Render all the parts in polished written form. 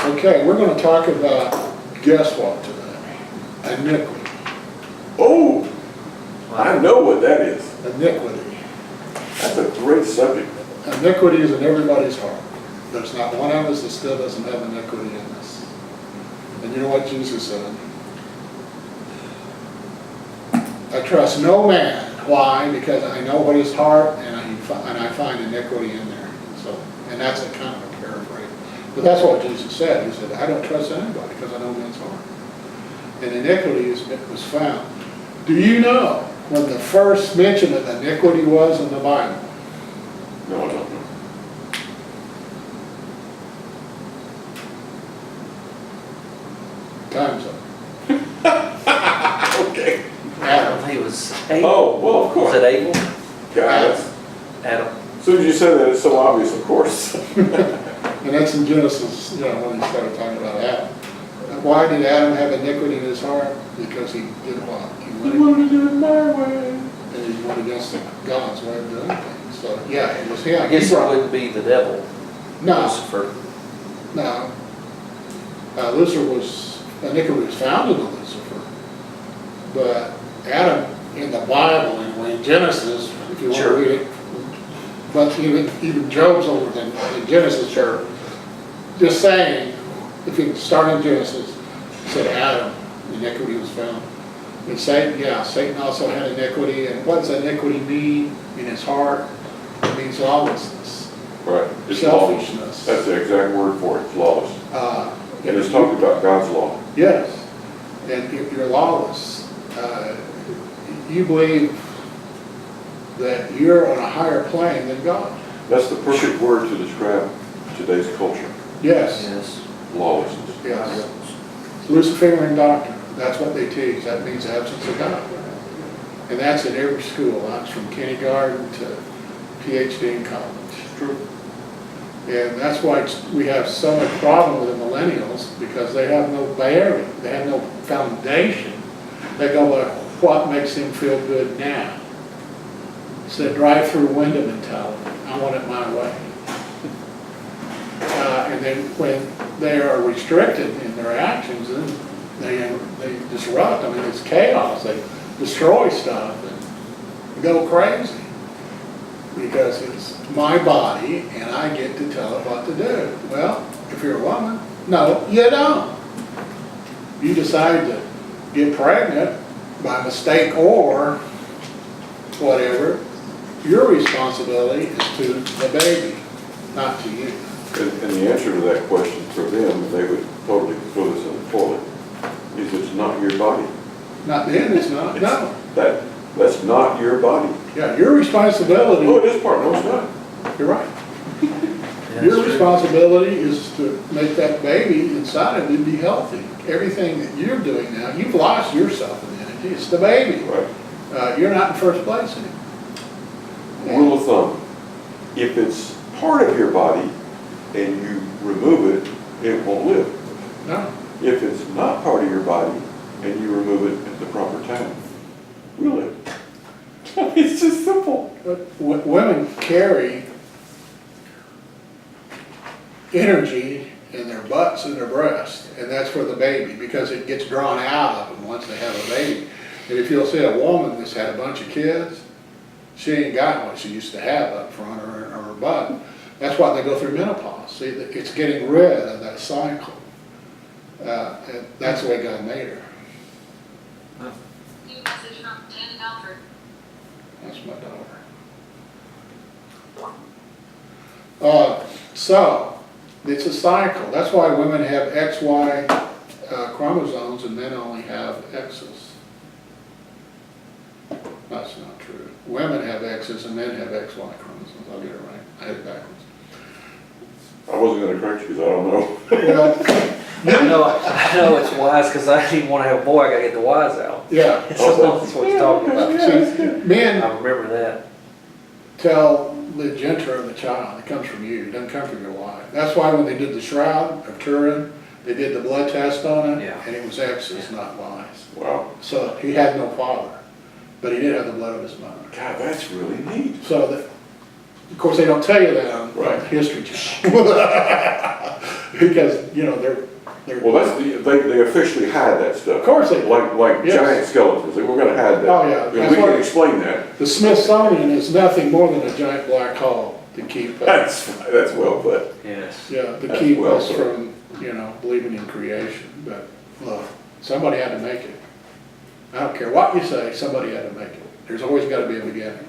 Okay, we're going to talk about, guess what today? Iniquity. Oh, I know what that is. Iniquity. That's a great subject. Iniquity is in everybody's heart. There's not one of us that still doesn't have iniquity in us. And you know what Jesus said? I trust no man. Why? Because I know what his heart, and I find iniquity in there. So, and that's a kind of a paraphrase. But that's what Jesus said. He said, I don't trust anybody because I know men's heart. And iniquity was found. Do you know when the first mention of iniquity was in the Bible? No, I don't know. Time's up. Okay. Adam. He was Abel. Oh, well, of course. Was it Abel? Guys, Adam. as soon as you said that, it's so obvious, of course. And that's in Genesis, when he started talking about Adam. Why did Adam have iniquity in his heart? Because he did what? You wanted to do it my way. And he went against God's way of doing things. So, yeah, it was him. I guess it wouldn't be the devil. No, Lucifer. no. Iniquity was found in Lucifer. But Adam, in the Bible, anyway, in Genesis, if you want Sure. to read it, but even Job's older than in Genesis, sure. Just saying, if you start in Genesis, it said Adam, iniquity was found. And Satan also had iniquity. And what does iniquity mean in his heart? It means lawlessness, Right. It's lawless. selfishness. That's the exact word for it, it's lawless. And it's you- talking about God's law. Yes, and if you're lawless, you believe that you're on a higher plane than God. That's the perfect word to describe today's culture. Yes, Yes. Lawlessness. yes. Luciferian doctrine, that's what they teach. That means absence of God. And that's in every school. That's from kindergarten to PhD in college. It's true. And that's why we have so much problem with the millennials, because they have no bearing, they have no foundation. They go by what makes them feel good now. It's the drive-through window mentality. I want it my way. And then when they are restricted in their actions, then they disrupt. I mean, it's chaos. They destroy stuff and go crazy. Because it's my body and I get to tell it what to do. Well, if you're a woman, no, you don't. You decide to get pregnant by mistake or whatever, your responsibility is to the baby, not to you. And the answer to that question for them, they would totally throw this in the toilet, is it's not your body. Not then, it's not, no. That's not your body. Yeah, your responsibility, Oh, it is part, no, it's not. you're right. Yeah, Your that's true. responsibility is to make that baby inside of you be healthy. Everything that you're doing now, you've lost your self-identity. It's the baby. Right. You're not in first place anymore. Rule of thumb, if it's part of your body and you remove it, it won't live. No. If it's not part of your body and you remove it at the proper time, it will live. It's just simple. But women carry energy in their butts and their breasts, and that's for the baby, because it gets drawn out of them once they have a baby. And if you'll see a woman that's had a bunch of kids, she ain't got what she used to have up front or her butt. That's why they go through menopause. See, it's getting rid of that cycle. And that's the way God made her. New message from 10 Alfred. That's my daughter. So, it's a cycle. That's why women have XY chromosomes and men only have X's. That's not true. Women have X's and men have XY chromosomes. I'll get it right. I had it backwards. I wasn't going to correct you because I don't know. Well, I know it's wise because I didn't want to have a boy. I got to get the wise out. yeah. So that's what he's talking about. See, men I remember that. tell the gender of the child. It comes from you. It doesn't come from your wife. That's why when they did the shroud of Turin, they did the blood test on it, Yeah. and it was X's, not Y's. Wow. So he had no father, but he did have the blood of his mother. God, that's really neat. So that Of course, they don't tell you that on Right. History Channel. Because, you know, they're. Well, they officially hide that stuff. Of course they do. Like Yes. giant skeletons, they were gonna hide that. Oh, yeah. And That's we can what- explain that. The Smithsonian is nothing more than a giant black hole to keep, That's well put. Yes. yeah, to That's keep well us put. from, you know, believing in creation. But, look, somebody had to make it. I don't care what you say, somebody had to make it. There's always gotta be a beginning.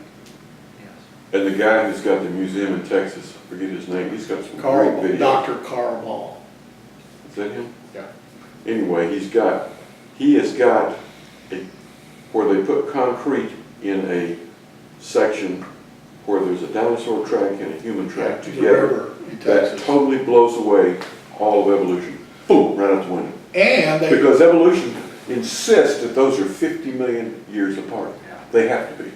And the guy who's got the museum in Texas, I forget his name, he's got some great Carl, videos. Dr. Carl Ball. Is that him? Yeah. Anyway, he has got where they put concrete in a section where there's a dinosaur track and a human track The together. river in That Texas. totally blows away all of evolution. Boom, right out the window. And they, Because evolution insists that those are 50 million years apart. They have to be.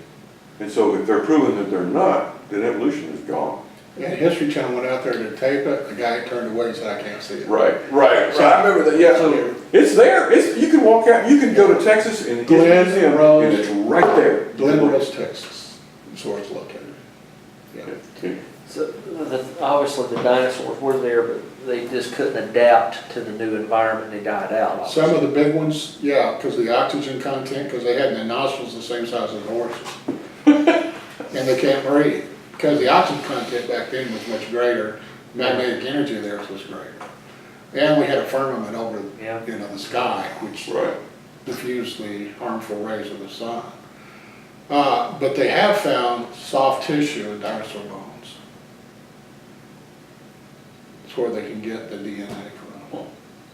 And so if they're proving that they're not, then evolution is gone. and History Channel went out there to tape it, the guy turned away and said, I can't see it. Right. I remember that, yeah. So- It's there. You can walk out, you can go to Texas and his Glen museum, Rose. and it's right there. Glen Rose, Texas, is where it's located. Yeah. Yeah. So, obviously the dinosaurs were there, but they just couldn't adapt to the new environment, they died out. Some of the big ones, yeah, because the oxygen content, because they had the nostrils the same size as horses. And they can't breathe, because the oxygen content back then was much greater, magnetic energy there was greater. And we had a firmament over, Yeah. you know, the sky, which Right. diffused the harmful rays of the sun. But they have found soft tissue in dinosaur bones. It's where they can get the DNA from.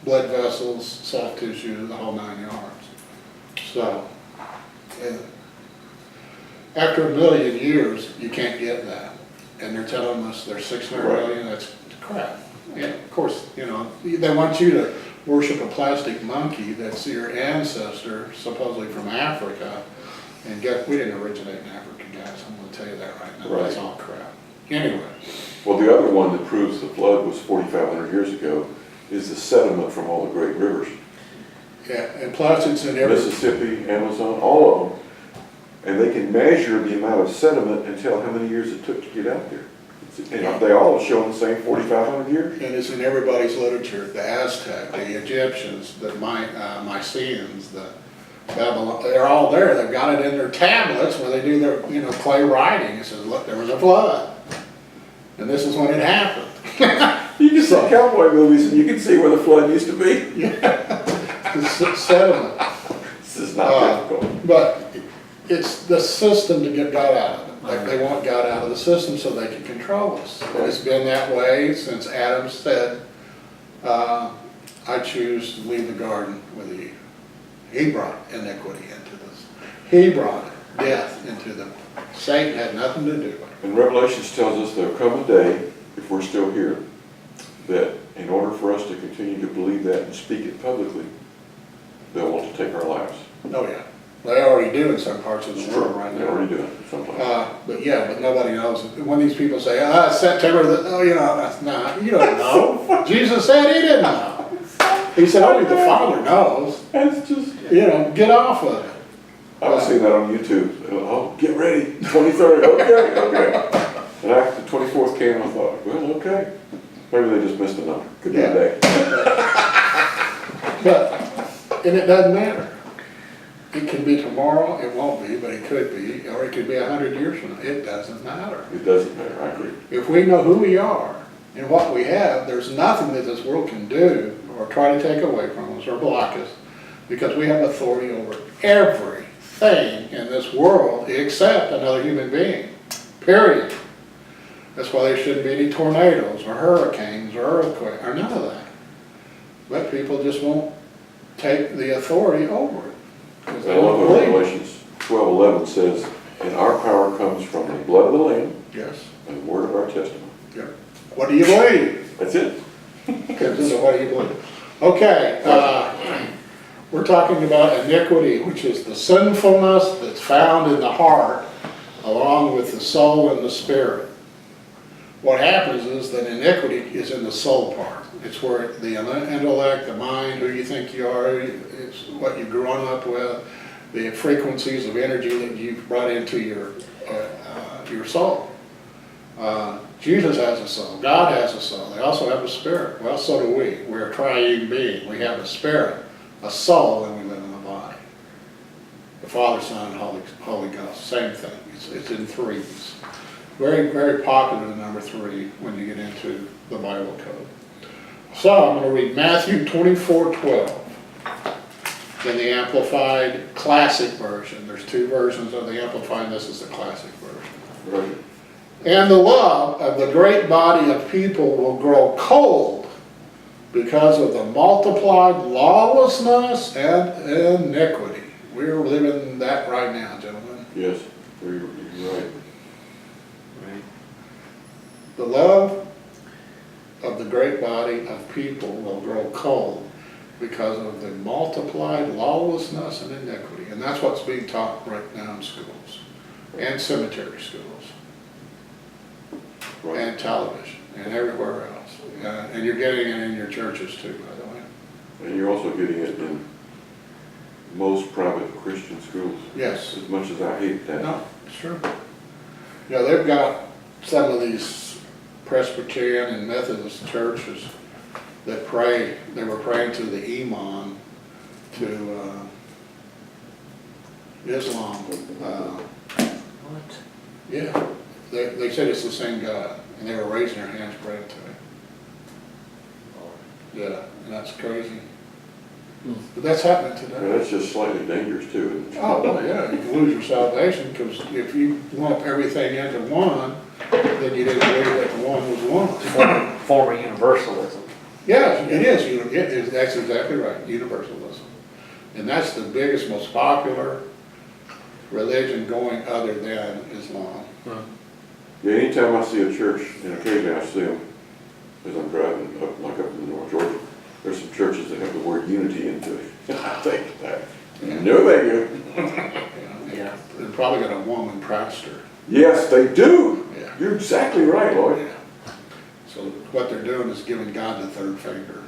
Blood vessels, soft tissue, the whole 9 yards. So, after a million years, you can't get that. And they're telling us there's 600 Right. million, that's crap. And of course, you know, they want you to worship a plastic monkey that's your ancestor, supposedly from Africa. And we didn't originate in Africa, guys, I'm gonna tell you that right now, that's Right. all crap. Anyway, Well, the other one that proves the flood was 4,500 years ago is the sediment from all the great rivers. yeah, and plus it's in every, Mississippi, Amazon, all of them. And they can measure the amount of sediment and tell how many years it took to get out there. And they all show the same 4,500 years. and it's in everybody's literature, the Aztec, the Egyptians, the Mycenaeans, the Babylon, they're all there, they've got it in their tablets where they do their, you know, clay writing, it says, look, there was a flood. And this is when it happened. You can see cowboy movies and you can see where the flood used to be. The sediment. This is not difficult. But it's the system to get God out of it. Like they want God out of the system so they can control us. And it's been that way since Adam said, I choose to leave the garden with Eve. He brought iniquity into this. He brought death into them. Satan had nothing to do with it. And Revelations tells us there'll come a day, if we're still here, that in order for us to continue to believe that and speak it publicly, they'll want to take our lives. Oh, yeah. They already do in some parts of the It's world true. right They now. already do it sometimes. But yeah, but nobody knows. When these people say, it's September, you know, that's not, you don't know. Jesus said he didn't know. He said only the Father knows. That's just, You know, get off of it. I was seeing that on YouTube. Oh, get ready, 23rd, okay. And after the 24th came, I thought, well, okay. Maybe they just missed a number. Could be a day. But, and it doesn't matter. It can be tomorrow, it won't be, but it could be, or it could be 100 years from now. It doesn't matter. It doesn't matter, I agree. If we know who we are and what we have, there's nothing that this world can do or try to take away from us or block us, because we have authority over everything in this world except another human being, period. That's why there shouldn't be any tornadoes or hurricanes or earthquakes or none of that. But people just won't take the authority over it. 'Cause they I love don't what believe it. Revelations 12:11 says, and our power comes from the blood of the Lamb Yes, and the word of our testimony. yeah. What do you believe? That's it. Depends on what do you believe. Okay, we're talking about iniquity, which is the sinfulness that's found in the heart along with the soul and the spirit. What happens is that iniquity is in the soul part. It's where the intellect, the mind, who you think you are, it's what you've grown up with, the frequencies of energy that you've brought into your soul. Jesus has a soul, God has a soul, they also have a spirit. Well, so do we. We're a triune being. We have a spirit, a soul, and we live in a body. The Father, Son, and Holy Ghost, same thing. It's in threes. Very, very popular, the number 3, when you get into the Bible code. So I'm going to read Matthew 24:12 in the Amplified Classic Version. There's 2 versions of the Amplified, and this is the Classic Version. Right. And the love of the great body of people will grow cold because of the multiplied lawlessness and iniquity. We're living that right now, gentlemen. Yes, you're right. The love of the great body of people will grow cold because of the multiplied lawlessness and iniquity. And that's what's being taught right now in schools and cemetery schools. Right. And television, and everywhere else. And you're getting it in your churches too, by the way. And you're also getting it in most private Christian schools. Yes. As much as I hate that. No, sure. Yeah, they've got some of these Presbyterian and Methodist churches that pray, they were praying to the Imam, to Islam. What? Yeah, they said it's the same God, and they were raising their hands praying to him. Yeah, and that's crazy. But that's happening Yeah, today. that's just slightly dangerous too. Oh, well, yeah, you can lose your salvation, because if you lump everything into one, then you didn't believe that the one was one. Form of universalism. Yeah, it is, that's exactly right, universalism. And that's the biggest, most popular religion going other than Islam. Yeah, anytime I see a church, and occasionally I see them as I'm driving up, like up in North Georgia, there's some churches that have the word unity into it. I think that, no thank you. Yeah. They've probably got a woman pastor. Yes, they do. Yeah. You're exactly right, Lloyd. Yeah. So what they're doing is giving God the third finger.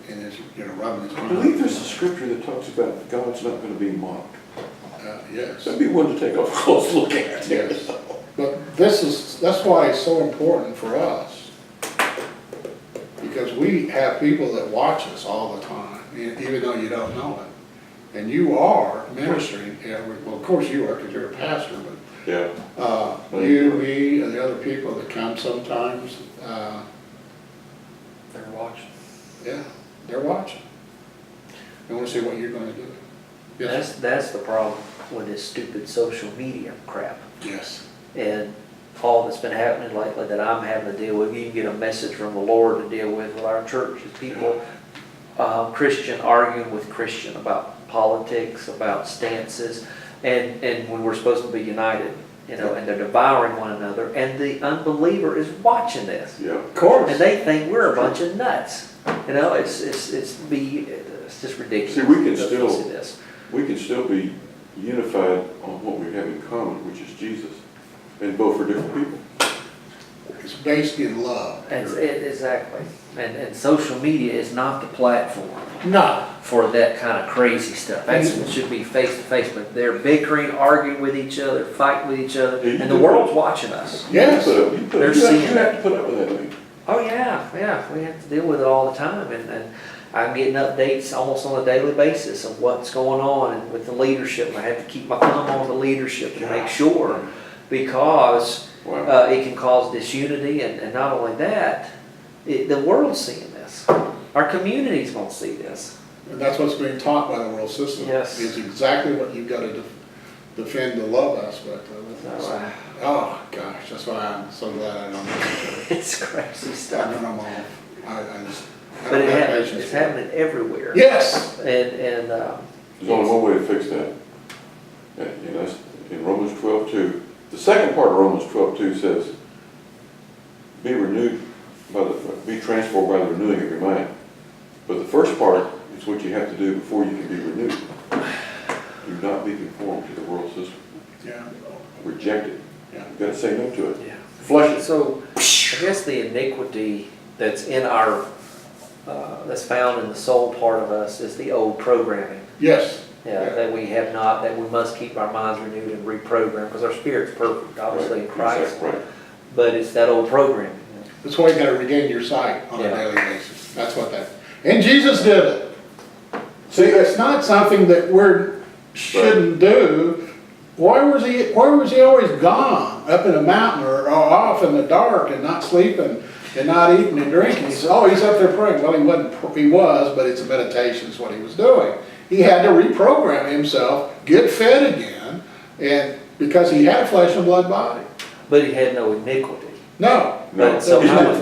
And it's, rubbing his I believe there's a scripture that talks about God's not going to be mocked. Yes. That'd be one to take a close look at. Yes. But that's why it's so important for us. Because we have people that watch us all the time, even though you don't know it. And you are ministering, well, of course you are, because you're a pastor, but Yeah. you, me, and the other people that come sometimes, They're watching. yeah, they're watching. They want to see what you're going to do. Yes. That's the problem with this stupid social media crap. Yes. And all that's been happening lately that I'm having to deal with, you can get a message from the Lord to deal with our church, is people, Christian arguing with Christian about politics, about stances, and when we're supposed to be united, and they're devouring one another, and the unbeliever is watching this. Yeah. Of course. And they think we're a bunch of nuts. It's just ridiculous. See, we can to still- see this. We can still be unified on what we have in common, which is Jesus, and vote for different people. It's based in love. Exactly. And social media is not the platform No. for that kind of crazy stuff. That should be face to face, but they're bickering, arguing with each other, fighting with each other, Mm-hmm. and the world's watching us. Yes. They're You seeing have to put up with that thing. Oh yeah, we have to deal with it all the time, and I'm getting updates almost on a daily basis of what's going on and with the leadership. I have to keep my thumb on the leadership to make sure, because Wow. it can cause disunity, and not only that, the world's seeing this. Our community's gonna see this. And that's what's being taught by the world system. Yes. It's exactly what you've got to defend the love aspect of it. So, Oh, gosh, that's why I'm so glad I don't know the church. it's crazy I stuff. don't know I just, I But don't have patience it's for it. happening everywhere. Yes. And There's only one way to fix that. And that's in Romans 12:2. The second part of Romans 12:2 says, be transformed by the renewing of your mind. But the first part is what you have to do before you can be renewed. Do not be conformed to the world system. Yeah. Reject it. Yeah. You've got to say no to it. yeah. Flush it. So, I guess the iniquity that's in our, that's found in the soul part of us is the old programming. Yes. Yeah, that we have not, that we must keep our minds renewed and reprogrammed, because our spirit's perfect, obviously, in Right, Christ. exactly, right. But it's that old programming. That's why you gotta regain your sight on a Yeah. daily basis. That's what that, and Jesus did it. See, See, it's not something that shouldn't do. Why was he always gone? Up in a mountain or off in the dark and not sleeping and not eating and drinking? He said, oh, he's up there praying. Well, he was, but it's a meditation is what he was doing. He had to reprogram himself, get fed again, and because he had a flesh and blood body. But he had no iniquity. No, But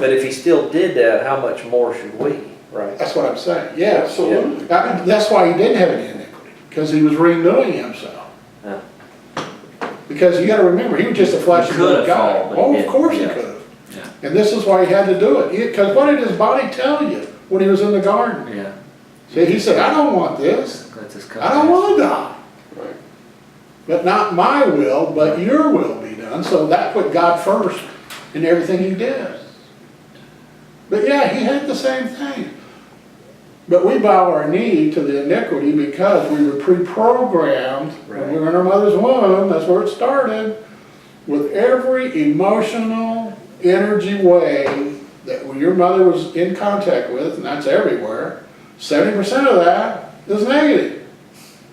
but if he still did that, how much more should we, right? that's what I'm saying, yes. Absolutely. That's why he didn't have any iniquity, because he was renewing himself. Yeah. Because you gotta remember, he was just a flesh and blood He could have guy. fallen, but he Oh, of didn't. course he Yeah. could have. Yeah. And this is why he had to do it. Because what did his body tell you when he was in the garden? Yeah. See, he said, I don't want this. That's his I don't want to die. Right. But not my will, but your will be done. So that put God first in everything he did. But yeah, he had the same thing. But we bow our knee to the iniquity because we were pre-programmed when we were in our mother's womb. That's where it started. With every emotional energy wave that your mother was in contact with, and that's everywhere, 70% of that is negative.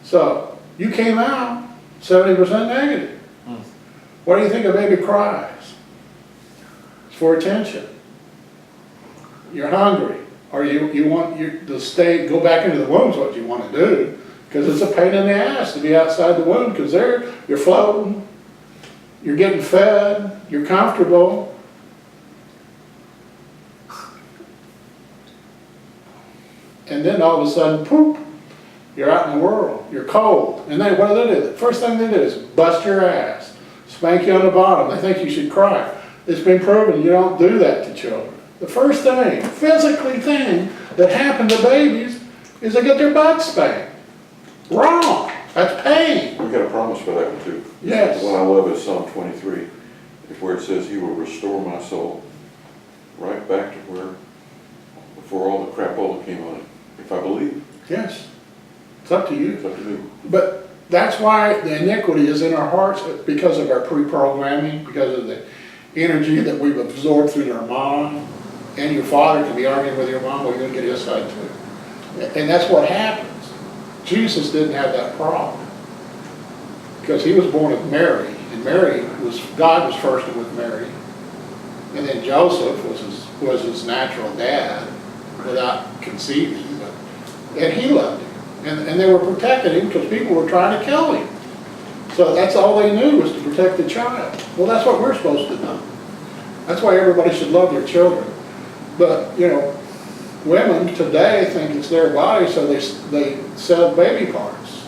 So you came out 70% negative. What do you think a baby cries? It's for attention. You're hungry, or you want to stay, go back into the womb is what you want to do, because it's a pain in the ass to be outside the womb, because you're floating, you're getting fed, you're comfortable. And then all of a sudden, poof, you're out in the world, you're cold. And what do they do? The first thing they do is bust your ass, spank you on the bottom. They think you should cry. It's been proven you don't do that to children. The first thing, physically thing, that happened to babies is they get their butts spanked. Wrong. That's pain. We got a promise for that one too. Yes. The one I love is Psalm 23, where it says, he will restore my soul right back to where, before all the crapola came on it. If I believe, Yes. It's up to you. it's up to me. But that's why the iniquity is in our hearts, because of our pre-programming, because of the energy that we've absorbed through our mom. And your father can be arguing with your mom, well, you're gonna get his side too. And that's what happens. Jesus didn't have that problem, because he was born of Mary, and God was first with Mary. And then Joseph was his natural dad, without conceiving, and he loved him. And they were protecting him because people were trying to kill him. So that's all they knew, was to protect the child. Well, that's what we're supposed to do. That's why everybody should love their children. But, women today think it's their body, so they sell baby parts.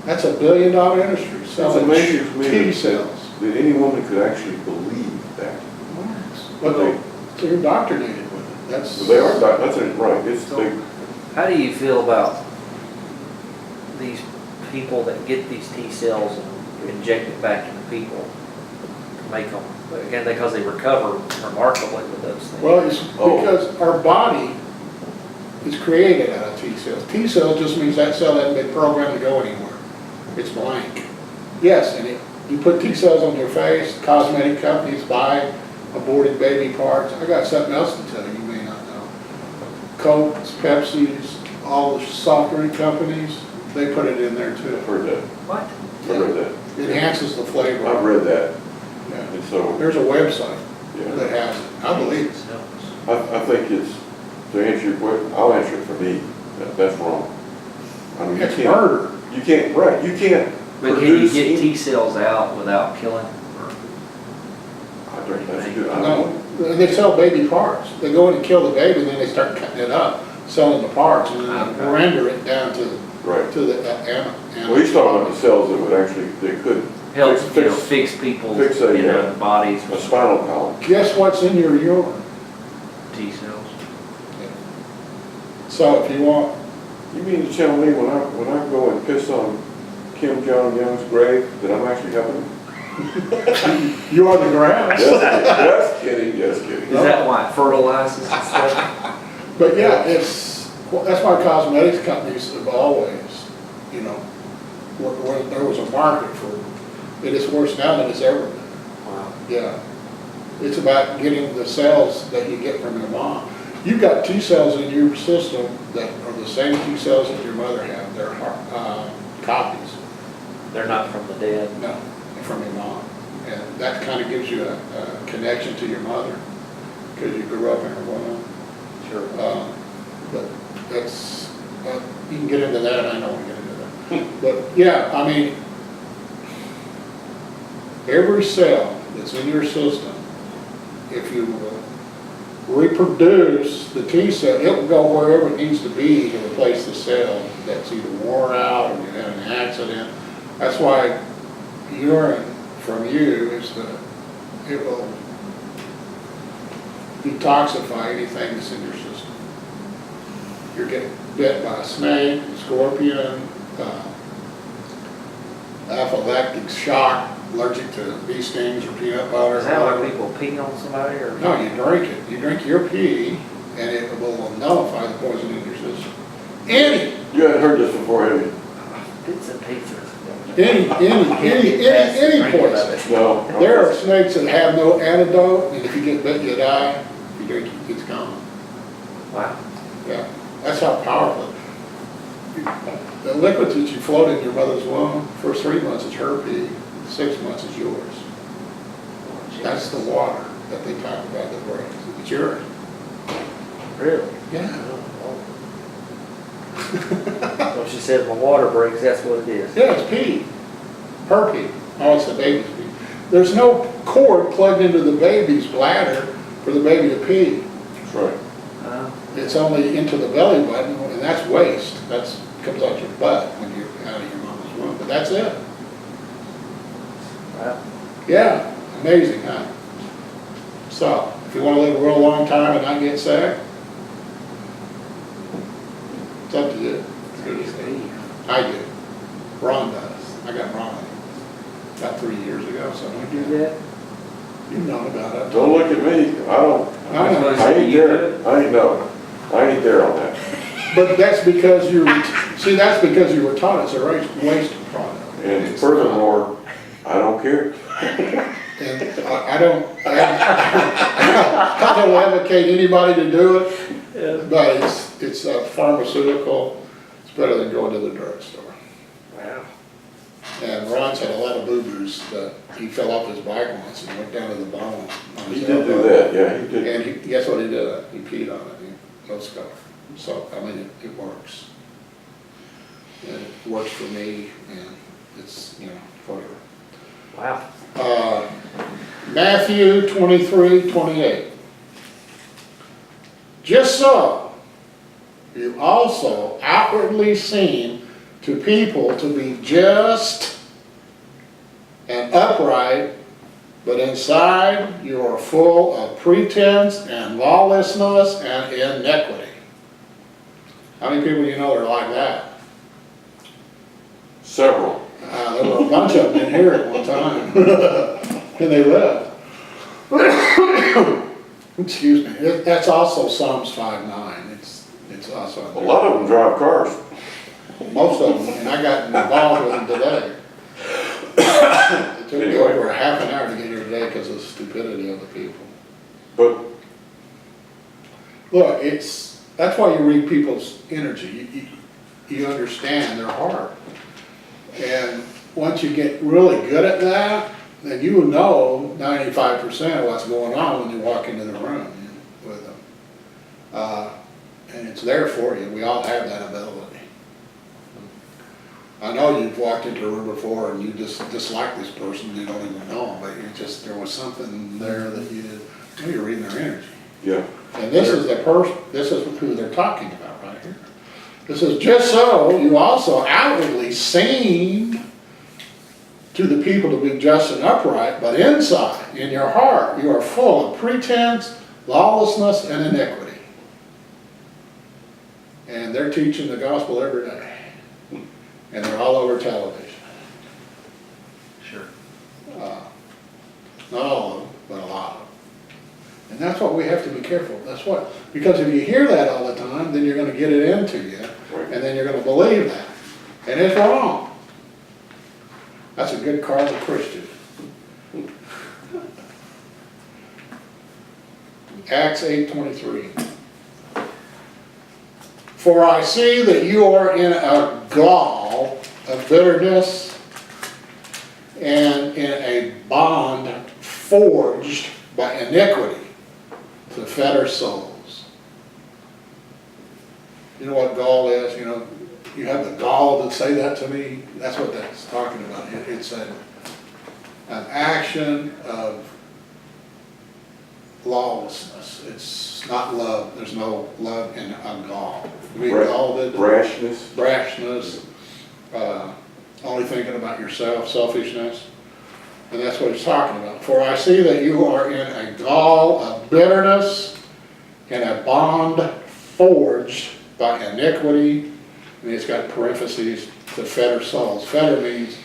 That's $1 billion industry, It's selling amazing to me T cells. that any woman could actually believe that. But they're indoctrinated with it. That's. They are, that's it, right, it's big. How do you feel about these people that get these T cells and inject it back into people to make them, again, because they recover remarkably with those things? Well, it's because our body is created out of T cells. T cells just means that cell hasn't been programmed to go anywhere. It's blank. Yes, and you put T cells on your face, cosmetic companies buy aborted baby parts. I got something else to tell you may not know. Cokes, Pepsis, all the soft drink companies, they put it in there too. I've heard that, What? I've read that. It enhances the flavor. I've read that, Yeah. and so, There's a website yeah. that has it. I believe it. I think it's, to answer your question, I'll answer it for me, that's wrong. I mean, you It's can't, murder. you can't, right, you can't But can you produce. get T cells out without killing? I think that's good, I No, don't, they sell baby parts. They go in and kill the baby, and then they start cutting it up, selling the parts, and then Okay. render it down to right. the animal. Well, he's talking about the cells that would actually, they could Helps, fix fix people's, fix a, bodies a with spinal column. Guess what's in your urine? T cells. So if you want, You mean to tell me when I go and piss on Kim Jong-un's grave, that I'm actually helping him? you are the grass. Just kidding, just kidding. Is that why it fertilizes and stuff? But yeah, that's why cosmetics companies have always you know, where there was a market for, it is worse now than it's ever been. Wow. Yeah. It's about getting the cells that you get from your mom. You've got T cells in your system that are the same T cells that your mother had. They're copies. They're not from the dead. No, they're from your mom. And that kind of gives you a connection to your mother because you grew up in her womb. Sure. But that's, you can get into that. I know we get into that. But yeah, I mean, every cell that's in your system, if you reproduce the T cell, it will go wherever it needs to be to replace the cell that's either worn out or you had an accident. That's why urine from you is it will detoxify anything that's in your system. You're getting bit by a snake, scorpion, anaphylactic shock, allergic to bee stings or peanut butter. Is that why people pee on somebody or? No, you drink it. You drink your pee, and it will nullify the poison in your system. Any You hadn't heard this before, have you? Bits and pieces. any poison. No. There are snakes that have no antidote, and if you get bit, you die. If you drink it, it's gone. Wow. Yeah, that's how powerful. The liquids that you float in your mother's womb, first 3 months is her pee, 6 months is yours. That's the water that they talk about that breaks. It's yours. Really? Yeah. So she said when water breaks, that's what it is. Yeah, it's pee. Her pee. Oh, it's the baby's pee. There's no cord plugged into the baby's bladder for the baby to pee. That's right. It's only into the belly button, and that's waste. That's comes out your butt when you're out of your mama's womb. But that's it. Wow. Yeah, amazing, huh? So, if you want to live a real long time and not get sick, it's up to you. I do. Ron does. I got Ron about 3 years ago, so You do that? you've known about it. Don't look at me. I don't. I know. I ain't there. I ain't no. I ain't there on that. But that's because that's because you were taught it's a waste product. And furthermore, I don't care. And I don't advocate anybody to do it, but it's a pharmaceutical. It's better than going to the drugstore. Wow. And Ron's had a lot of boo-boos. He fell off his bike once and went down to the bone. On He his did do elbow. that, yeah, he did. And guess what he did? He peed on it. No scar. So, I mean, it works. And it works for me, and it's, whatever. Wow. Matthew 23:28. Just so you also outwardly seem to people to be just and upright, but inside you are full of pretense and lawlessness and iniquity. How many people do you know are like that? Several. There were a bunch of them in here at one time, and they left. Excuse me. That's also Psalms 5:9. It's also A lot of them drive cars. most of them, and I got involved with them today. It took me over a half an hour to get here today because of the stupidity of the people. But Look, that's why you read people's energy. You understand their heart. And once you get really good at that, then you know 95% of what's going on when you walk into the room with them. And it's there for you. We all have that ability. I know you've walked into a room before and you just dislike this person, you don't even know them, but there was something there that you're reading their energy. yeah, And this is who they're talking about right here. This is just so you also outwardly seem to the people to be just and upright, but inside, in your heart, you are full of pretense, lawlessness, and iniquity. And they're teaching the gospel every day. And they're all over television. Sure. Not all of them, but a lot of them. And that's what we have to be careful. Because if you hear that all the time, then you're going to get it into you, right. and then you're going to believe that. And it's wrong. That's a good cardinal Christian. Acts 8:23. For I see that you are in a gall of bitterness and in a bond forged by iniquity to fetter souls. You know what gall is? You know, you have the gall to say that to me. That's what that's talking about. It's an action of lawlessness. It's not love. There's no love in a gall. We gall did brashness, only thinking about yourself, selfishness. And that's what he's talking about. For I see that you are in a gall of bitterness and a bond forged by iniquity. And it's got parentheses to fetter souls. Fetter means,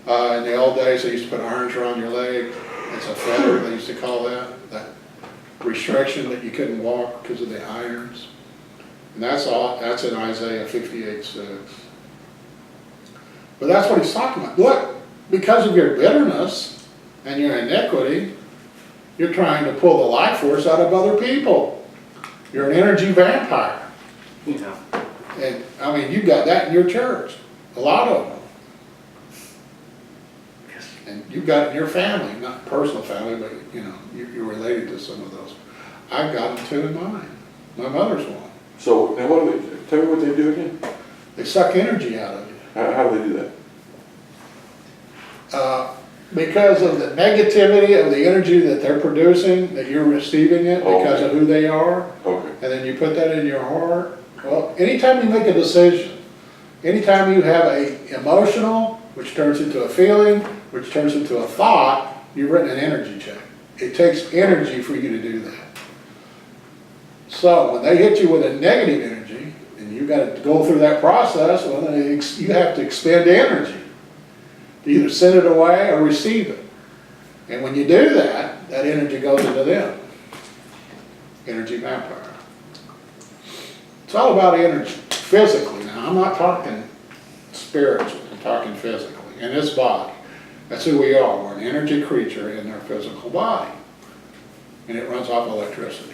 in the old days they used to put irons around your leg. It's a fetter, they used to call that restriction that you couldn't walk because of the irons. And that's in Isaiah 58:6. But that's what he's talking about. Look, because of your bitterness and your iniquity, you're trying to pull the life force out of other people. You're an energy vampire. Yeah. And I mean, you've got that in your church. A lot of them. And you've got it in your family, not personal family, but you know, you're related to some of those. I've got them too in mine. My mother's one. So, now what do they, tell me what they do again? They suck energy out of you. How do they do that? Because of the negativity of the energy that they're producing, that you're receiving it because of who they are. Okay. And then you put that in your heart. Well, anytime you make a decision, anytime you have a emotional, which turns into a feeling, which turns into a thought, you've written an energy check. It takes energy for you to do that. So when they hit you with a negative energy, and you've got to go through that process, well, then you have to expend energy to either send it away or receive it. And when you do that, that energy goes into them. Energy vampire. It's all about energy, physically. Now, I'm not talking spiritually, I'm talking physically. In this body, that's who we are. We're an energy creature in our physical body. And it runs off electricity.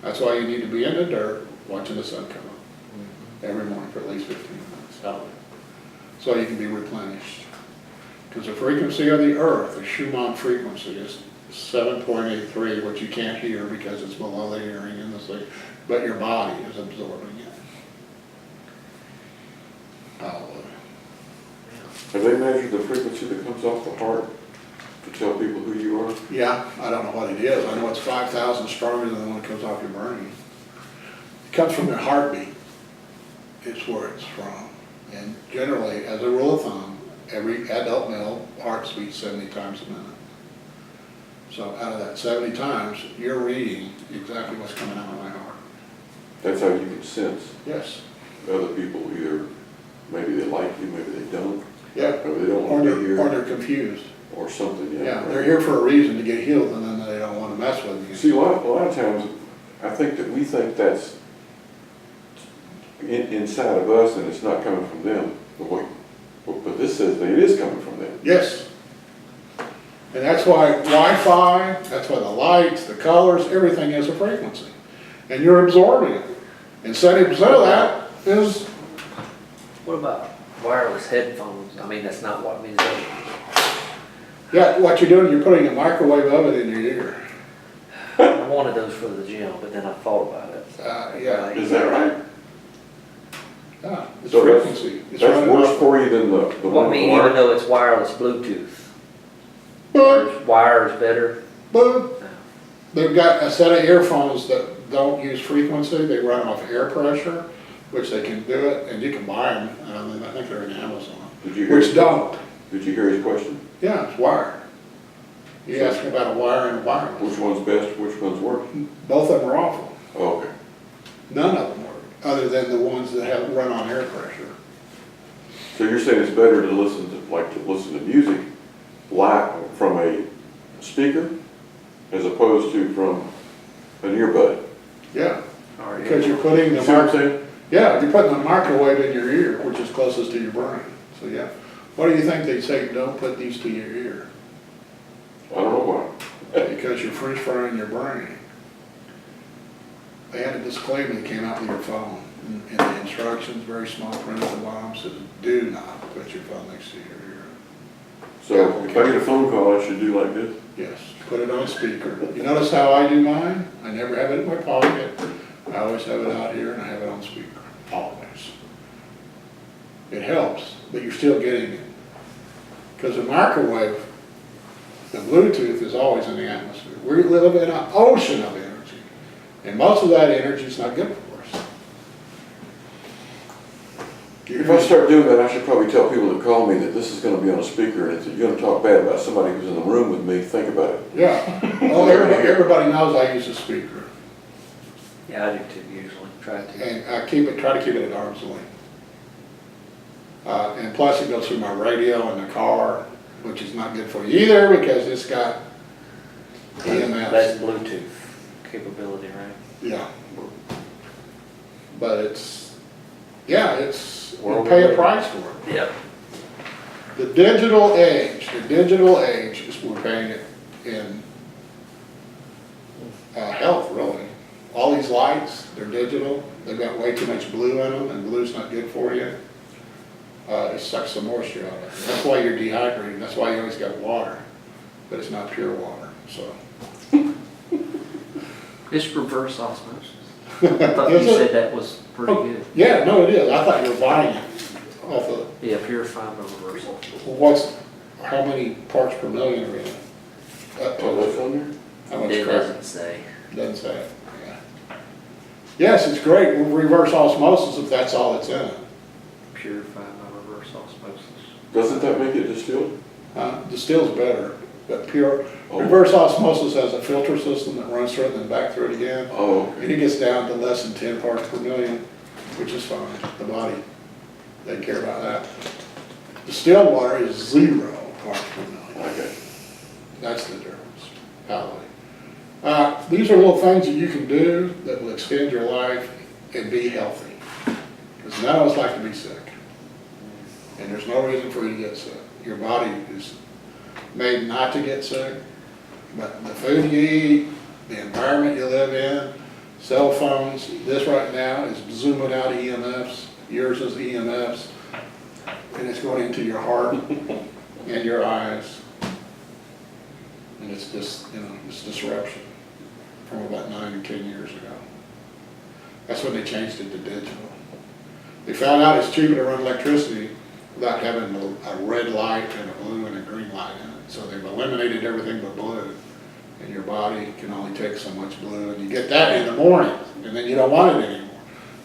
That's why you need to be in the dirt watching the sun come up every morning for at least 15 minutes. So you can be replenished. Because the frequency of the earth, the Schumann frequency, is 7.83, which you can't hear because it's below the hearing in the sleep, but your body is absorbing it. Hallelujah. Have they measured the frequency that comes off the heart to tell people who you are? Yeah, I don't know what it is. I know it's 5,000 stronger than the one that comes off your brain. It comes from your heartbeat. It's where it's from. And generally, as a rule of thumb, every adult male heart beats 70 times a minute. So out of that 70 times, you're reading exactly what's coming out of my heart. That's how you can sense Yes. other people, either maybe they like you, maybe they don't. Yeah. Or they don't Or want to be they're here. confused. Or something, yeah. Yeah, they're here for a reason to get healed, and then they don't want to mess with you. See, a lot of times, I think that we think that's inside of us and it's not coming from them. But this says that it is coming from them. Yes. And that's why Wi-Fi, that's why the lights, the colors, everything has a frequency. And you're absorbing it. And 70% of that is... What about wireless headphones? I mean, that's not what I mean. Yeah, what you're doing, you're putting a microwave of it in your ear. I wanted those for the gym, but then I thought about it. Yeah. Is that right? Yeah, it's So frequency. It's That's running worse off. for you than the Well, one I mean, with the even though it's wireless Bluetooth, Boop, wire is better. boop. They've got a set of earphones that don't use frequency. They run off air pressure, which they can do it, and you can buy them. I think they're in Amazon. Did you hear Which don't. Did you hear his question? Yeah, it's wired. You asked me about a wire and a wireless. Which one's best, which one's worse? Both of them are awful. Oh, okay. None of them work, other than the ones that have run on air pressure. So you're saying it's better to listen to music live from a speaker as opposed to from an earbud? Yeah, Or because you're putting You the see what I'm saying? Yeah, you're putting a microwave in your ear, which is closest to your brain. So yeah, what do you think they say? Don't put these to your ear I don't know why. because you're freeze frying your brain. They had a disclaimer that came out with your phone in the instructions, very small print at the bottom, says do not put your phone next to your ear. So if I get a phone call, I should do like this? Yes, put it on speaker. You notice how I do mine? I never have it in my pocket. I always have it out here and I have it on speaker, always. It helps, but you're still getting it. Because the microwave, the Bluetooth is always in the atmosphere. We live in an ocean of energy. And most of that energy is not good for us. If I start doing that, I should probably tell people that call me that this is gonna be on a speaker, and if you're gonna talk bad about somebody who's in the room with me, think about it. Yeah, well, everybody knows I use a speaker. Yeah, I do too, usually, try to. And I try to keep it at arm's length. And plus it goes through my radio in the car, which is not good for you either because it's got EMFs. That's Bluetooth capability, right? Yeah. But we'll pay a price for it. Yep. The digital age is we're paying it in health, really. All these lights, they're digital. They've got way too much blue in them, and blue's not good for you. It sucks the moisture out of it. That's why you're dehydrated. That's why you always got water, but it's not pure water. So. It's reverse osmosis. I thought you said that was pretty good. Yeah, no, it is. I thought you were buying it off of. Yeah, purifying by reverse osmosis. How many parts per million are in it? Up to Oh, that's on there? how much It crap? doesn't say. Doesn't say it, yeah. Yes, it's great, with reverse osmosis if that's all that's in it. Purifying by reverse osmosis. Doesn't that make it distilled? Distill's better, but pure, Oh. reverse osmosis has a filter system that runs through it and then back through it again. Oh, And it gets down to less than 10 parts per million, which is fine, the body, they care about that. Distilled water is 0 parts per million. okay. That's the difference, probably. These are little things that you can do that will extend your life and be healthy. Because none of us like to be sick. And there's no reason for you to get sick. Your body is made not to get sick. But the food you eat, the environment you live in, cell phones, this right now is zooming out EMFs. Yours is EMFs. And it's going into your heart and your eyes. And it's just, it's disruption from about 9 or 10 years ago. That's when they changed it to digital. They found out it's cheaper to run electricity without having a red light and a blue and a green light in it. So they've eliminated everything but blue. And your body can only take so much blue. And you get that in the morning, and then you don't want it anymore.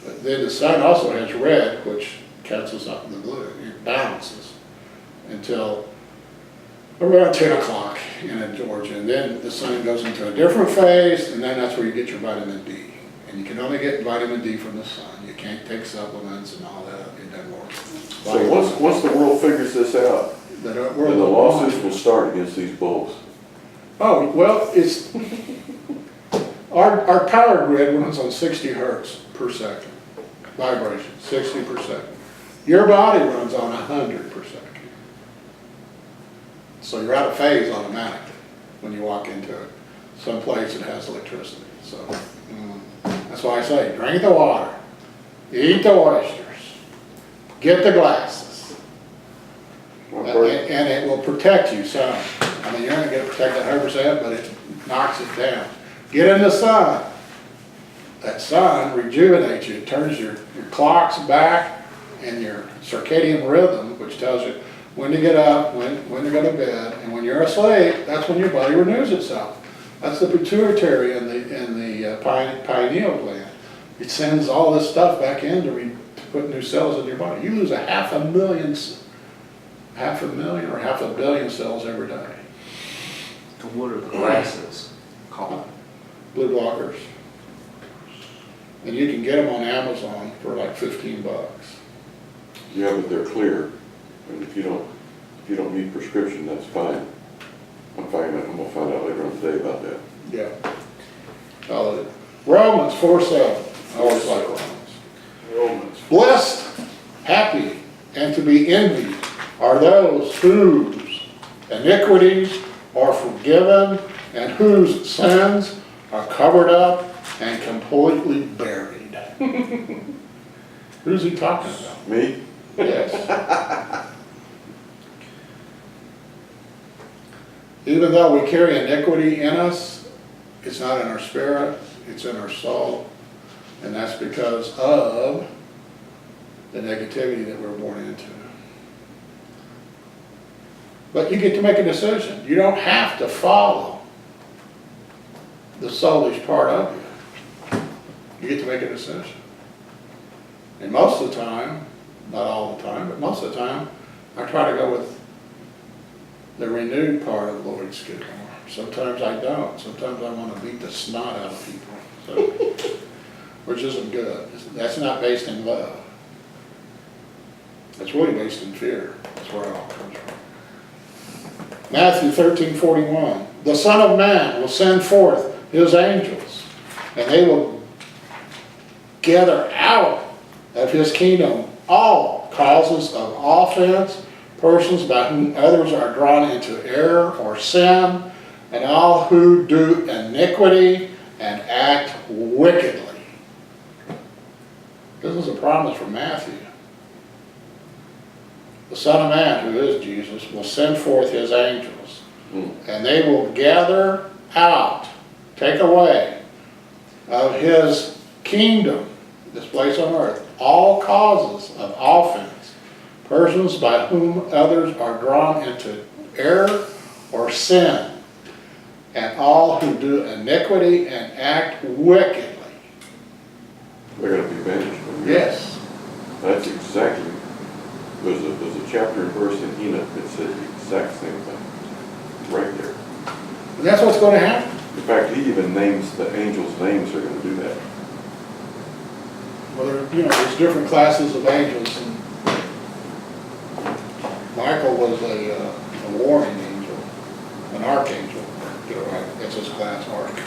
But then the sun also has red, which cancels out the blue. It balances until around 10 o'clock in Georgia, and then the sun goes into a different phase, and then that's where you get your vitamin D. And you can only get vitamin D from the sun. You can't take supplements and all that. It doesn't work. So once the world figures this out, then the lawsuits will start against these bulls. Oh, well, it's, our power grid runs on 60 hertz per second, vibration, 60 per second. Your body runs on 100 per second. So you're out of phase automatically when you walk into it, someplace that has electricity. So that's why I say, drink the water, eat the oysters, get the glasses, and it will protect you some. I mean, you're not going to protect that 100%, but it knocks it down. Get in the sun. That sun rejuvenates you. It turns your clocks back and your circadian rhythm, which tells you when to get up, when to go to bed, and when you're asleep, that's when your body renews itself. That's the pituitary and the pineal gland. It sends all this stuff back in to put new cells in your body. You lose 500,000 or 500 million cells every day. And what are the glasses called? Blue blockers. And you can get them on Amazon for like $15. Yeah, but they're clear. And if you don't need prescription, that's fine. I'm gonna find out later on today about that. Yeah. Romans 4:7. I always like Romans. and to be envied are those whose iniquities are forgiven and whose sins are covered up and completely buried. Who's he talking about? Me? Yes. Even though we carry iniquity in us, it's not in our spirit, it's in our soul. And that's because of the negativity that we're born into. But you get to make a decision. You don't have to follow the soulish part of you. You get to make a decision. And most of the time, not all the time, but most of the time, I try to go with the renewed part of Lord Skidmore. Sometimes I don't. Sometimes I want to beat the snot out of people. So, which isn't good. That's not based in love. It's really based in fear. That's where it all comes from. Matthew 13:41. The Son of Man will send forth his angels, and they will gather out of his kingdom all causes of offense, persons by whom others are drawn into error or sin, and all who do iniquity and act wickedly. This is a promise from Matthew. The Son of Man, who is Jesus, will send forth his angels, and they will gather out, take away of his kingdom, this place on earth, all causes of offense, persons by whom others are drawn into error or sin, and all who do iniquity and act wickedly. They're going to be banished. Yes. That's exactly, there's a chapter and verse in Enoch that said the exact same thing. Right there. And that's what's going to happen. In fact, he even names the angels' names are going to do that. Well, there's different classes of angels, and Michael was a warring angel, an archangel. Get it right, that's his class, arch.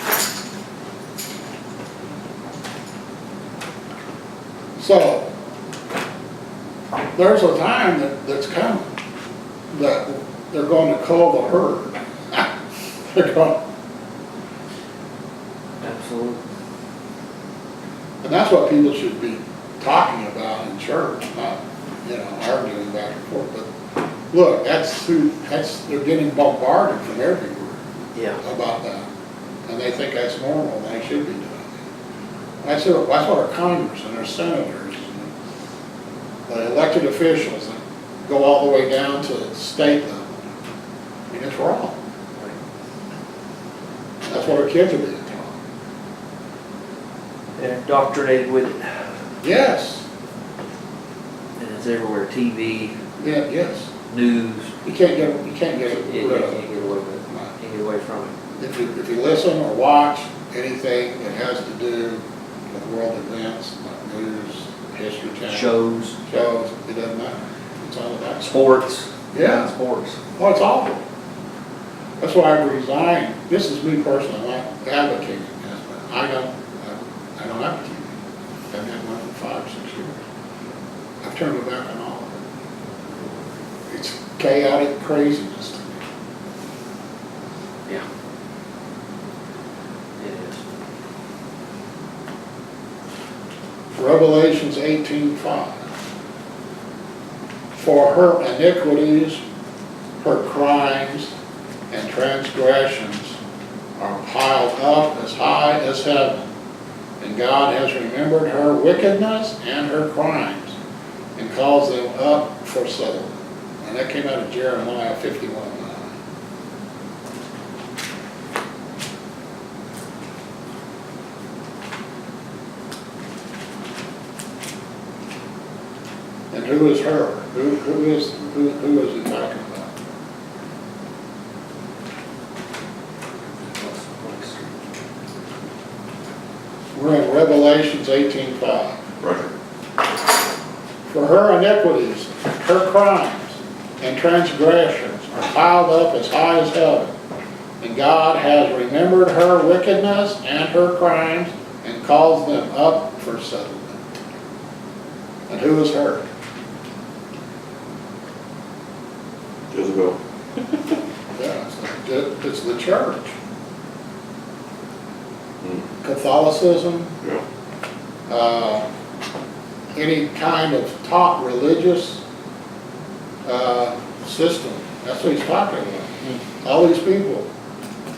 So, there's a time that's coming that they're going to call the herd. They're going, Absolutely. and that's what people should be talking about in church, not, arguing back and forth. But look, they're getting bombarded from everywhere about that. And they think that's normal, and they should be doing it. That's what our Congress and our senators, and the elected officials that go all the way down to the state level. I mean, it's wrong. That's what our kids are being taught. They're indoctrinated with it. Yes. And it's everywhere, TV, Yeah, yes. news. You can't get You can't rid get of it. away with it. Can't get away from it. If you listen or watch anything that has to do with world events, like news, history channel. Shows, It doesn't matter. It's all about sports. Yeah. Sports. Oh, it's awful. That's why I resigned. This is me personally, I'm not advocating this, but I don't have a TV. I haven't had one for 5 or 6 years. I've turned my back on all of it. It's chaotic craziness to me. Yeah. It is. Revelations 18:5. For her iniquities, her crimes, and transgressions are piled up as high as heaven, and God has remembered her wickedness and her crimes, and calls them up for settlement. And that came out of Jeremiah 51:9. And who is her? Who is he talking about? We're in Revelations 18:5. Roger. For her iniquities, her crimes, and transgressions are piled up as high as heaven, and God has remembered her wickedness and her crimes, and calls them up for settlement. And who is her? It's the church. Hmm. Catholicism, Yeah, any kind of taught religious system. That's what he's talking about. All these people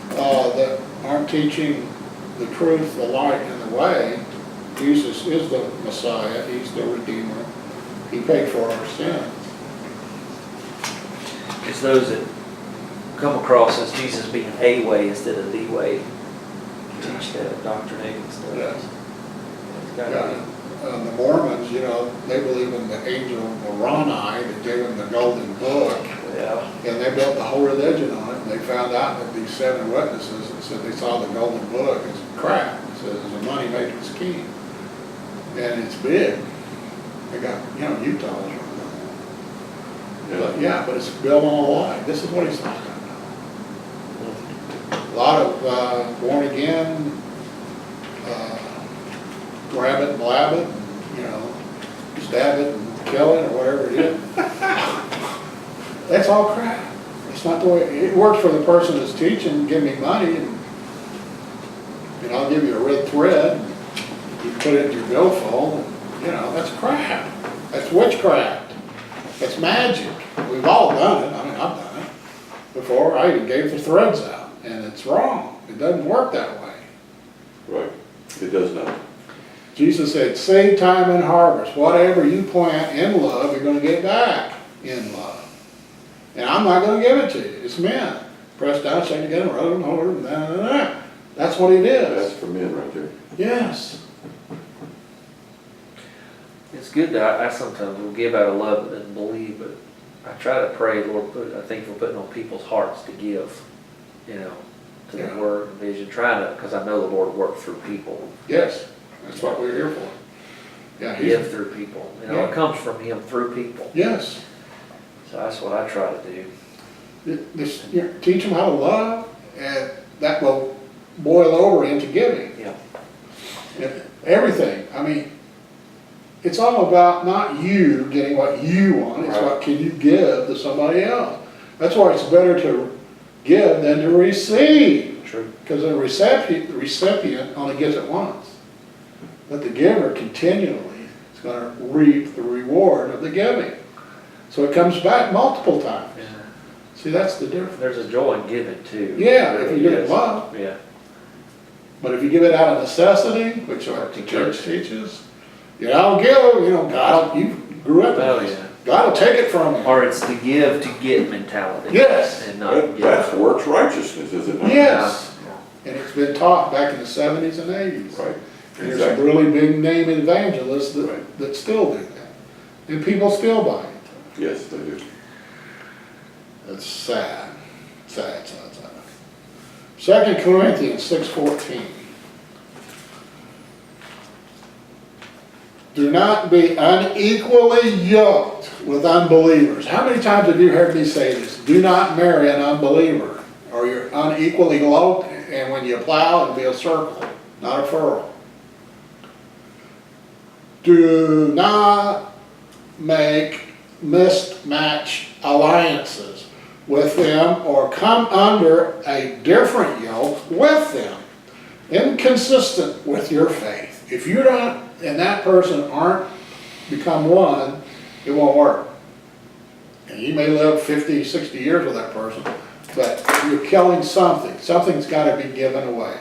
that aren't teaching the truth, the light, and the way. Jesus is the Messiah. He's the Redeemer. He paid for our sins. It's those that come across as Jesus being a way instead of the way. Teach that doctrinating stuff. Yes. It's gotta Yeah. The Mormons, you know, they believe in the angel Moroni that gave them the golden book. be, yeah. And they built the whole religion on it, and they found out that these 7 witnesses that said they saw the golden book is crap. It says it's a money making scheme. And it's big. They got, you know, Utah's running on that. But yeah, but it's built on a lie. This is what he's talking about. A lot of born again, grab it and blab it, and, you know, stab it and kill it or whatever it is. That's all crap. It's not the way, it works for the person that's teaching, give me money, and I'll give you a red thread, and you put it in your billfold, and, you know, that's crap. That's witchcraft. That's magic. We've all done it. I mean, I've done it before. I even gave the threads out, and it's wrong. It doesn't work that way. right. It does not. Jesus said, seed time and harvest. Whatever you plant in love, you're going to get back in love. And I'm not going to give it to you. It's men. Press down, shake together, roll them over, That's what he did. That's for men right there. Yes. It's good that I sometimes will give out of love and believe, but I try to pray, Lord, I think we're putting on people's hearts to give, you know, to Yeah. the word and vision, trying to, because I know the Lord works through people. Yes. That's what we're here for. Yeah, Give through people. You know, Yeah. it comes from Him through people. Yes. So that's what I try to do. Teach them how to love, and that will boil over into giving. Yeah. Everything. I mean, it's all about not you getting what you want, it's Right. what can you give to somebody else. That's why it's better to give than to receive, True. because the recipient only gets it once. But the giver continually is going to reap the reward of the giving. So it comes back multiple times. Yeah. See, that's the difference. There's a joy in giving too. Yeah, if you give it Yes. love. Yeah. But if you give it out of necessity, which our church teaches, you know, give, you know, God, you grew up Oh, in this. yeah. God will take it from you. Or it's the give to get mentality. Yes. And not That, give. that's works righteousness, is it not? Yes. And it's been taught back in the 70s and 80s. Right. And there's some Exactly. really big name evangelists Right. that still do that. And people still buy it. Yes, they do. It's sad. Sad, sad, sad. 2 Corinthians 6:14. Do not be unequally yoked with unbelievers. How many times have you heard me say this? Do not marry an unbeliever, or you're unequally yoked, and when you plow, it'll be a circle, not a furrow. Do not make mismatched alliances with them or come under a different yoke with them, inconsistent with your faith. If you don't and that person aren't become one, it won't work. And you may live 50, 60 years with that person, but you're killing something. Something's got to be given away.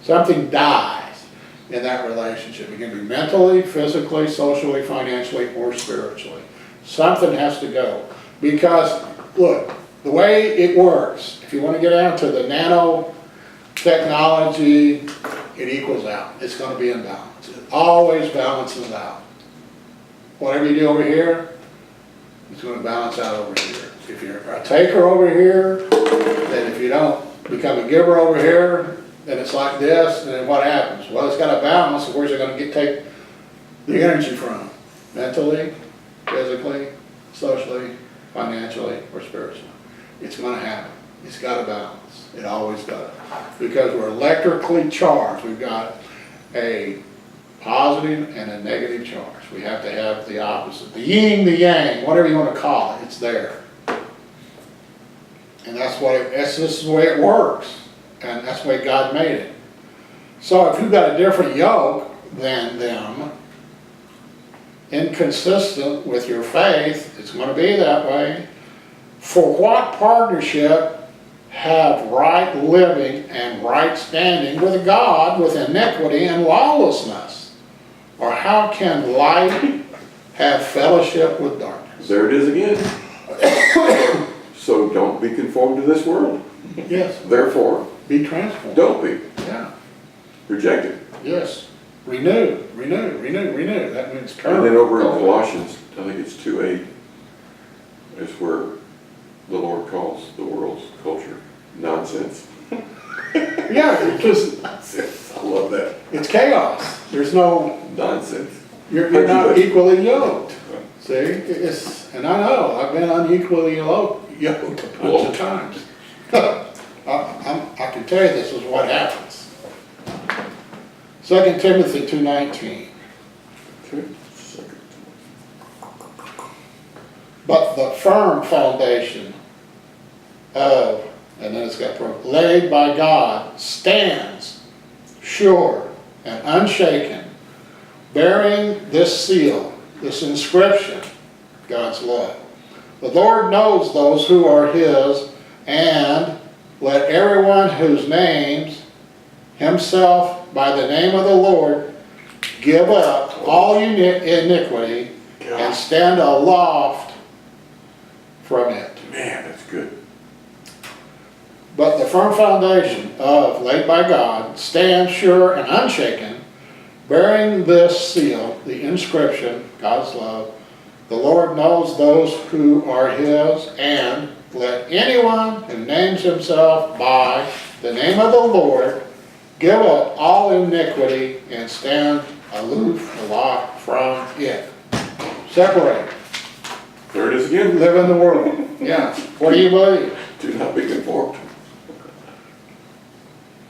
Something dies in that relationship. It can be mentally, physically, socially, financially, or spiritually. Something has to go. Because, look, the way it works, if you want to get down to the nanotechnology, it equals out. It's going to be in balance. It always balances out. Whatever you do over here, it's going to balance out over here. If you're a taker over here, then if you don't become a giver over here, then it's like this, and then what happens? Well, it's got a balance, so where's it going to take the energy from? Mentally, physically, socially, financially, or spiritually. It's going to happen. It's got a balance. It always does. Because we're electrically charged. We've got a positive and a negative charge. We have to have the opposite. The yin, the yang, whatever you want to call it, it's there. And this is the way it works. And that's the way God made it. So if you've got a different yoke than them, inconsistent with your faith, it's going to be that way. For what partnership have right living and right standing with God with iniquity and lawlessness? Or how can light have fellowship with darkness? There it is again. So don't be conformed to this world. Yes. Therefore, Be transformed. don't be. Yeah. Reject it. Yes. Renew. That means turn. And then over in Colossians, I think it's 2:8, is where the Lord calls the world's culture nonsense. Yeah, because Nonsense. I love that. it's chaos. There's no, Nonsense. you're not equally yoked. See, and I know, I've been unequally yoked a bunch of times. I can tell you this is what happens. 2 Timothy 2:19. Okay. Second. But the firm foundation of, and then it's got laid by God, stands sure and unshaken, bearing this seal, this inscription, God's love. The Lord knows those who are His, and let everyone whose names himself by the name of the Lord give up all iniquity and stand aloft from it. Man, that's good. But the firm foundation of, laid by God, stands sure and unshaken, bearing this seal, the inscription, God's love. The Lord knows those who are His, and let anyone who names himself by the name of the Lord give up all iniquity and stand aloof, aloft from it. Separate. There it is again. Live in the world. Yeah. What do you believe? Do not be conformed.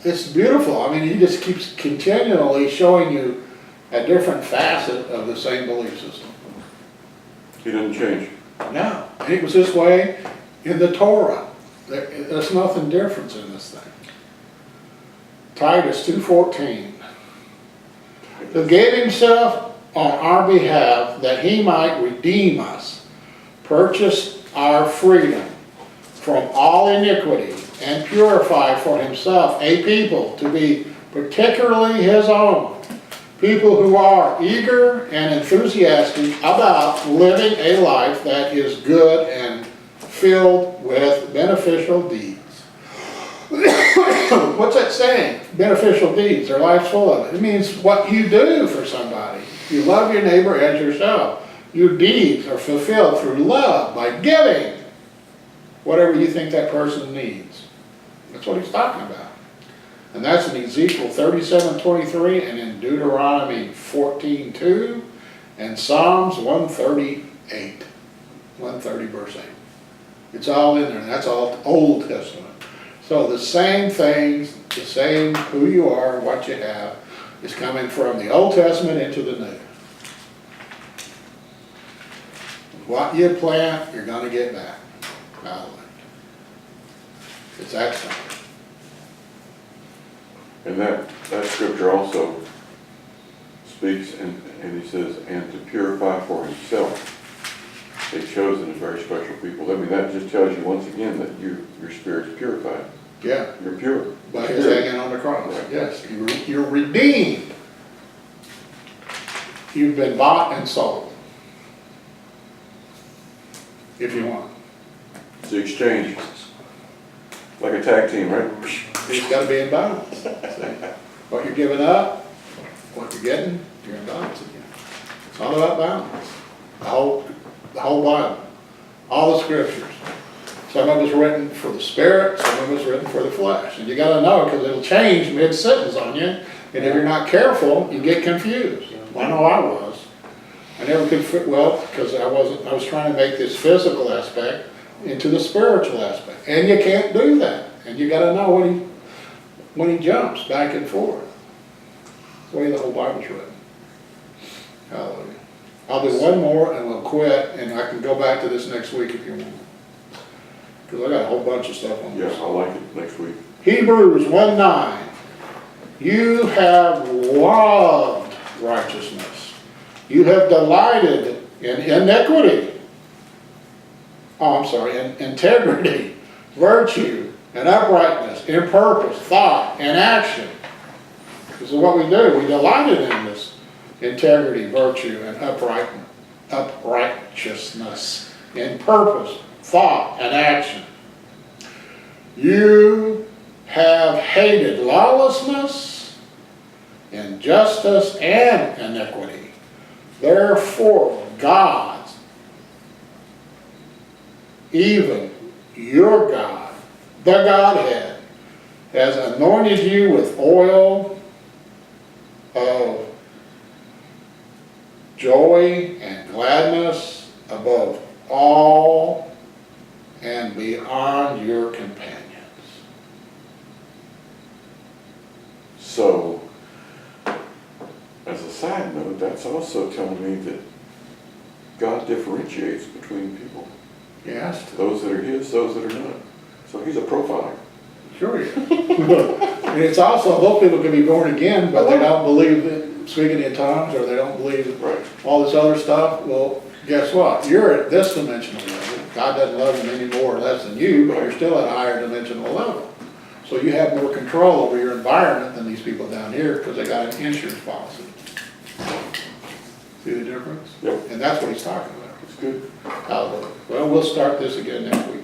It's beautiful. I mean, he just keeps continually showing you a different facet of the same belief system. He doesn't change. No, and it was this way in the Torah. There's nothing different in this thing. Titus 2:14. Who gave himself on our behalf that he might redeem us, purchase our freedom from all iniquity, and purify for himself a people to be particularly his own, people who are eager and enthusiastic about living a life that is good and filled with beneficial deeds. What's that saying? Beneficial deeds. Their life's full of it. It means what you do for somebody. You love your neighbor as yourself. Your deeds are fulfilled through love by giving whatever you think that person needs. That's what he's talking about. And that's in Ezekiel 37:23 and in Deuteronomy 14:2 and Psalms 138. 130 verse 8. It's all in there, and that's all Old Testament. So the same things, the same who you are, what you have, is coming from the Old Testament into the New. What you plant, you're going to get back. Hallelujah. It's that simple. And that scripture also speaks, and he says, and to purify for himself a chosen and very special people. I mean, that just tells you once again that your spirit's purified. Yeah. You're pure. By his hanging on the cross. Right. Yes. You're redeemed. You've been bought and sold. If you want. It's the exchange. Like a tag team, right? It's got to be in balance. See? What you're giving up, what you're getting, you're in balance again. It's all about balance. The whole Bible. All the scriptures. Some of it's written for the spirit, some of it's written for the flesh. And you got to know, because it'll change mid-sentence on you. And if you're not careful, you get confused. I know I was. I never could fit, well, because I was trying to make this physical aspect into the spiritual aspect. And you can't do that. And you got to know when he jumps back and forth. That's the way the whole Bible's written. Hallelujah. I'll do one more and we'll quit, and I can go back to this next week if you want. Because I got a whole bunch of stuff on Yeah, this. I like it next week. Hebrews 1:9. You have loved righteousness. You have delighted in iniquity. Oh, I'm sorry, in integrity, virtue, and uprightness, in purpose, thought, and action. This is what we do. We delighted in this integrity, virtue, and uprightness, in purpose, thought, and action. You have hated lawlessness, injustice, and iniquity. Therefore, God, even your God, the Godhead, has anointed you with oil of joy and gladness above all and beyond your companions. So, as a side note, that's also telling me that God differentiates between people. Yes, Those that are his, those that are not. So he's a profiler. sure he is. And it's also, those people can be born again, but they don't believe in speaking in tongues, or they don't believe Right. all this other stuff. Well, guess what? You're at this dimensional level. God doesn't love them any more or less than you, but you're still at a higher dimensional level. So you have more control over your environment than these people down here, because they got an insurance policy. See the difference? Yep. And that's what he's talking about. It's good. Hallelujah. Well, we'll start this again next week.